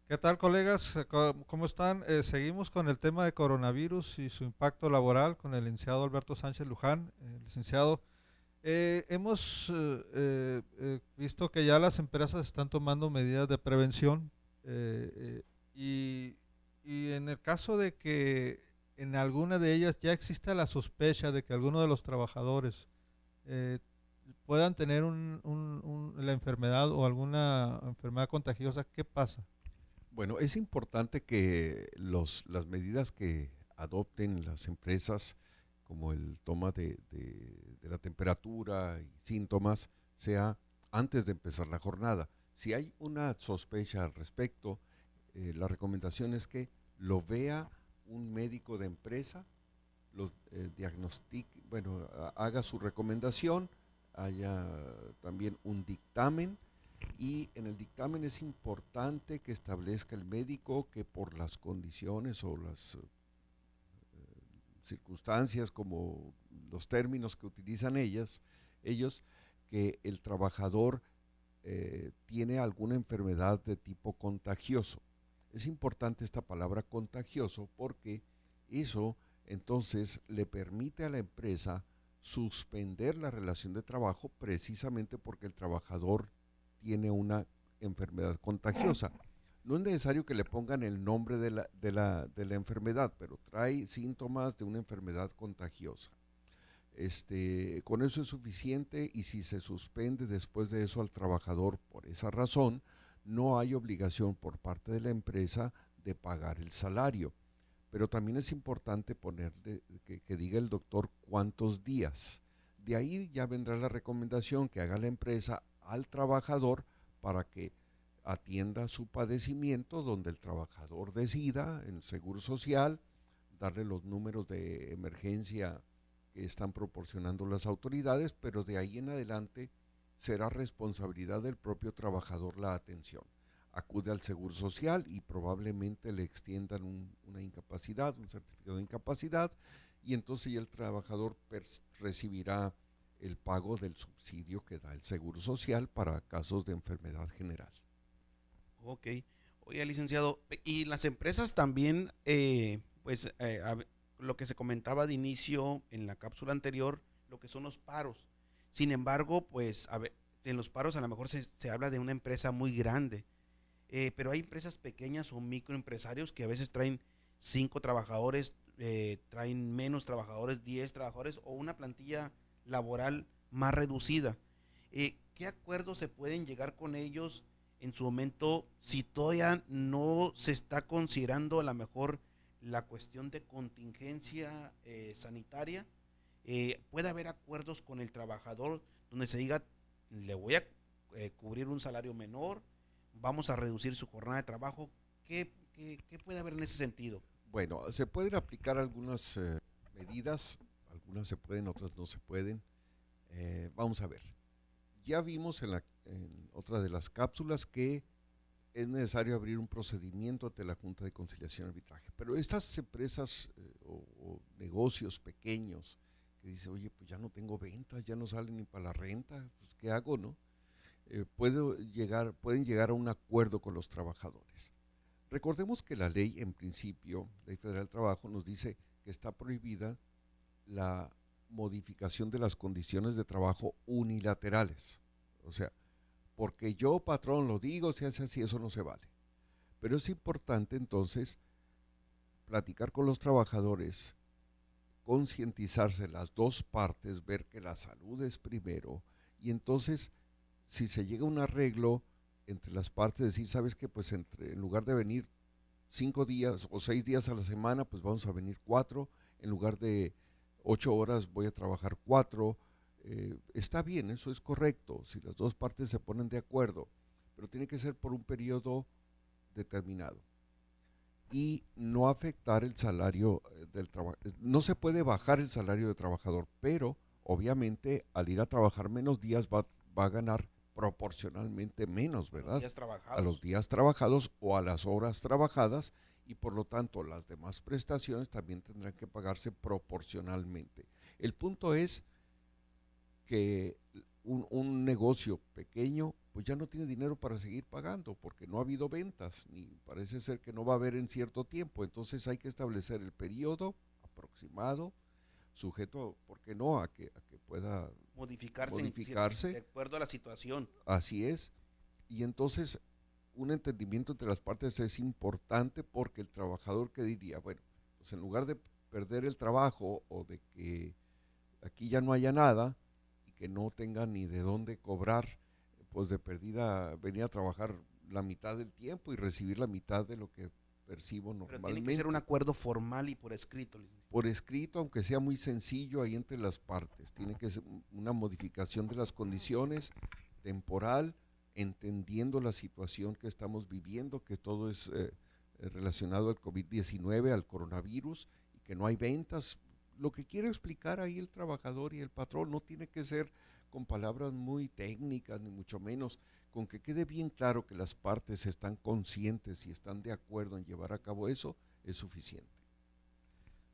¿Qué tal, colegas? ¿Cómo están? Seguimos con el tema de coronavirus y su impacto laboral con el licenciado Alberto Sánchez Luján. Licenciado, hemos visto que ya las empresas están tomando medidas de prevención eh, eh, y, y en el caso de que en alguna de ellas ya exista la sospecha de que alguno de los trabajadores eh, puedan tener la enfermedad o alguna enfermedad contagiosa, ¿qué pasa? Bueno, es importante que las medidas que adopten las empresas, como el toma de la temperatura y síntomas, sea antes de empezar la jornada. Si hay una sospecha al respecto, la recomendación es que lo vea un médico de empresa, lo diagnostique, bueno, haga su recomendación, haya también un dictamen y en el dictamen es importante que establezca el médico que por las condiciones o las circunstancias, como los términos que utilizan ellos, que el trabajador tiene alguna enfermedad de tipo contagioso. Es importante esta palabra contagioso porque eso entonces le permite a la empresa suspender la relación de trabajo precisamente porque el trabajador tiene una enfermedad contagiosa. No es necesario que le pongan el nombre de la enfermedad, pero trae síntomas de una enfermedad contagiosa. Con eso es suficiente y si se suspende después de eso al trabajador por esa razón, no hay obligación por parte de la empresa de pagar el salario. Pero también es importante ponerle que diga el doctor cuántos días. De ahí ya vendrá la recomendación que haga la empresa al trabajador para que atienda su padecimiento, donde el trabajador decida en el Seguro Social darle los números de emergencia que están proporcionando las autoridades, pero de ahí en adelante será responsabilidad del propio trabajador la atención. Acude al Seguro Social y probablemente le extiendan una incapacidad, un certificado de incapacidad, y entonces ya el trabajador recibirá el pago del subsidio que da el Seguro Social para casos de enfermedad general. Ok. Oye, licenciado, y las empresas también, lo que se comentaba de inicio en la cápsula anterior, lo que son los paros. Sin embargo, en los paros a lo mejor se habla de una empresa muy grande, pero hay empresas pequeñas o microempresarios que a veces traen 5 trabajadores, traen menos trabajadores, 10 trabajadores o una plantilla laboral más reducida. ¿Qué acuerdos se pueden llegar con ellos en su momento si todavía no se está considerando a lo mejor la cuestión de contingencia sanitaria? Puede haber acuerdos con el trabajador donde se diga, le voy a cubrir un salario menor, vamos a reducir su jornada de trabajo. ¿Qué puede haber en ese sentido? Bueno, se pueden aplicar algunas medidas, algunas se pueden, otras no se pueden. Vamos a ver. Ya vimos en otra de las cápsulas que es necesario abrir un procedimiento ante la Junta de Conciliación y Arbitraje. Pero estas empresas o negocios pequeños que dicen, oye, pues ya no tengo ventas, ya no salen ni para la renta, pues ¿qué hago, no? Pueden llegar a un acuerdo con los trabajadores. Recordemos que la ley, en principio, Ley Federal del Trabajo, nos dice que está prohibida la modificación de las condiciones de trabajo unilaterales. O sea, porque yo, patrón, lo digo, se hace así, eso no se vale. Pero es importante entonces platicar con los trabajadores, concientizarse las dos partes, ver que la salud es primero y entonces si se llega a un arreglo entre las partes, decir, sabes que pues en lugar de venir 5 días o 6 días a la semana, pues vamos a venir cuatro, en lugar de 8 horas voy a trabajar cuatro. Está bien, eso es correcto, si las dos partes se ponen de acuerdo, pero tiene que ser por un periodo determinado y no afectar el salario del trabajador. No se puede bajar el salario del trabajador, pero obviamente al ir a trabajar menos días va a ganar proporcionalmente menos, A los ¿verdad? días A los trabajados. días trabajados o a las horas trabajadas y por lo tanto las demás prestaciones también tendrán que pagarse proporcionalmente. El punto es que un negocio pequeño, pues ya no tiene dinero para seguir pagando porque no ha habido ventas, ni parece ser que no va a haber en cierto tiempo. Entonces hay que establecer el periodo aproximado, sujeto, ¿por qué no?, a que pueda de modificarse. acuerdo a la situación. Así es. Y entonces un entendimiento entre las partes es importante porque el trabajador que diría, bueno, pues en lugar de perder el trabajo o de que aquí ya no haya nada y que no tenga ni de dónde cobrar, pues de perdida venir a trabajar la mitad del tiempo y recibir la mitad de lo que percibo Pero tiene que ser un normalmente. acuerdo formal y por escrito, licenciado. Por escrito, aunque sea muy sencillo ahí entre las partes. Tiene que ser una modificación de las condiciones temporal, entendiendo la situación que estamos viviendo, que todo es relacionado al COVID-19, al coronavirus, y que no hay ventas. Lo que quiere explicar ahí el trabajador y el patrón no tiene que ser con palabras muy técnicas, ni mucho menos, con que quede bien claro que las partes están conscientes y están de acuerdo en llevar a cabo eso, es suficiente.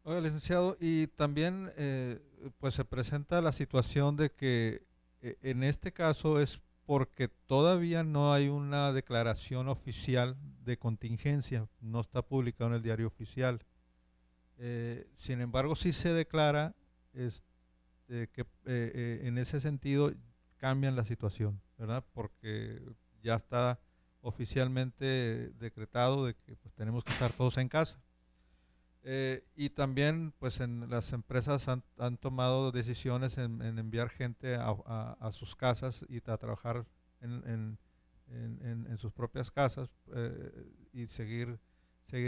Oiga, licenciado, y también pues se presenta la situación de que en este caso es porque todavía no hay una declaración oficial de contingencia, no está publicado en el diario oficial. Sin embargo, sí se declara que en ese sentido cambian la situación, ¿verdad? Porque ya está oficialmente decretado de que pues, tenemos que estar todos en casa. Y también, pues, en las empresas han tomado decisiones en enviar gente a sus casas y a trabajar en, en- en sus propias casas y seguir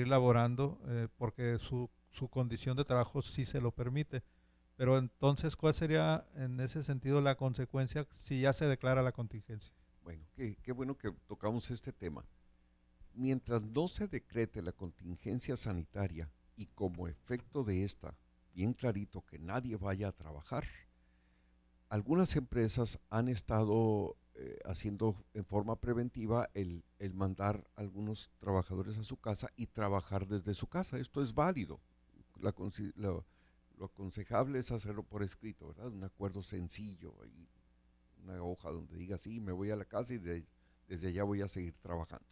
laborando porque su condición de trabajo sí se lo permite. Pero entonces, ¿cuál sería en ese sentido la consecuencia si ya se declara la contingencia? Bueno, qué bueno que tocamos este tema. Mientras no se decrete la contingencia sanitaria y como efecto de esta, bien clarito que nadie vaya a trabajar, algunas empresas han estado haciendo en forma preventiva el mandar a algunos trabajadores a su casa y trabajar desde su casa. Esto es válido. La lo aconsejable es hacerlo por escrito, ¿verdad? Un acuerdo sencillo, y una hoja donde diga, sí, me voy a la casa y desde allá voy a seguir trabajando,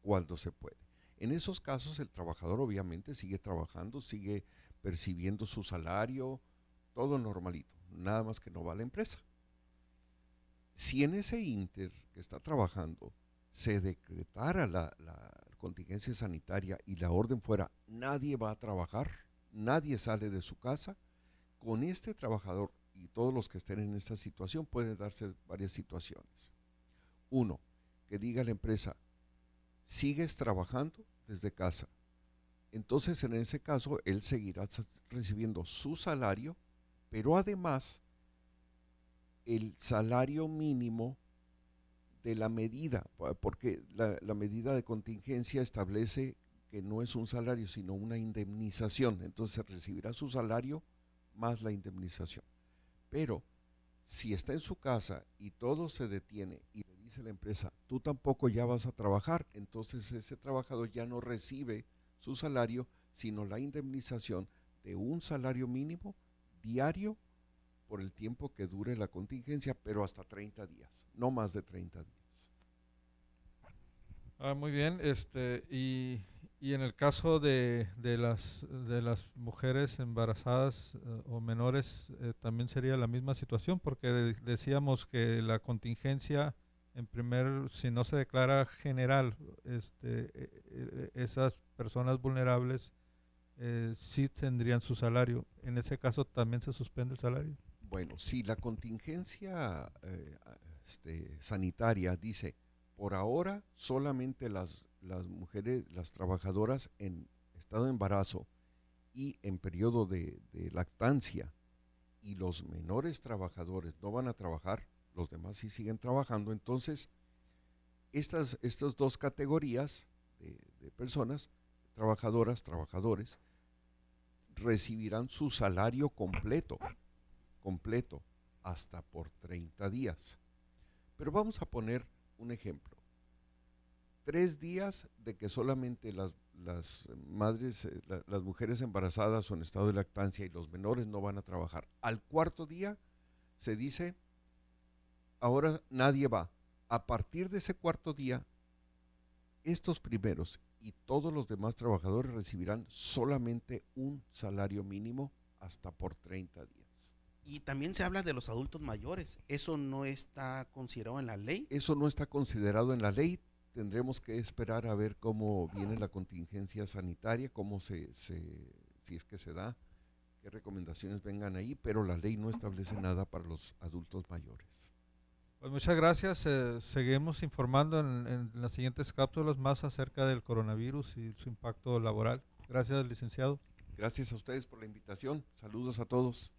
cuando se puede. En esos casos el trabajador obviamente sigue trabajando, sigue percibiendo su salario, todo normalito, nada más que no va a la empresa. Si en ese inter que está trabajando se decretara la contingencia sanitaria y la orden fuera, nadie va a trabajar, nadie sale de su casa, con este trabajador y todos los que estén en esta situación pueden darse varias situaciones. Uno, que diga la empresa, sigues trabajando desde casa. Entonces, en ese caso, él seguirá recibiendo su salario, pero además el salario mínimo de la medida, porque la medida de contingencia establece que no es un salario, sino una indemnización. Entonces recibirá su salario más la indemnización. Pero si está en su casa y todo se detiene y le dice la empresa, tú tampoco ya vas a trabajar, entonces ese trabajador ya no recibe su salario, sino la indemnización de un salario mínimo diario por el tiempo que dure la contingencia, pero hasta 30 días, no más de 30 días. Muy bien, y en el caso de las mujeres embarazadas o menores, también sería la misma situación, porque decíamos que la contingencia, si no se declara general, esas personas vulnerables sí tendrían su salario. En ese caso también se suspende el salario. Bueno, si la contingencia sanitaria dice, por ahora solamente las mujeres, las trabajadoras en estado de embarazo y en periodo de lactancia y los menores trabajadores no van a trabajar, los demás sí siguen trabajando, entonces estas dos categorías de personas, trabajadoras, trabajadores, recibirán su salario completo, hasta por 30 días. Pero vamos a poner un ejemplo. 3 días de que solamente las madres, las mujeres embarazadas o en estado de lactancia y los menores no van a trabajar. Al cuarto día se dice, ahora nadie va. A partir de ese cuarto día, estos primeros y todos los demás trabajadores recibirán solamente un salario mínimo hasta por 30 días. Y también se habla de los adultos mayores. ¿Eso no está considerado en la ley? Eso no está considerado en la ley. Tendremos que esperar a ver cómo viene la contingencia sanitaria, si es que se da, qué recomendaciones vengan ahí, pero la ley no establece nada para los adultos mayores. Pues muchas gracias. Seguimos informando en las siguientes cápsulas más acerca del coronavirus y su impacto laboral. Gracias, licenciado. Gracias a ustedes por la invitación. Saludos a todos.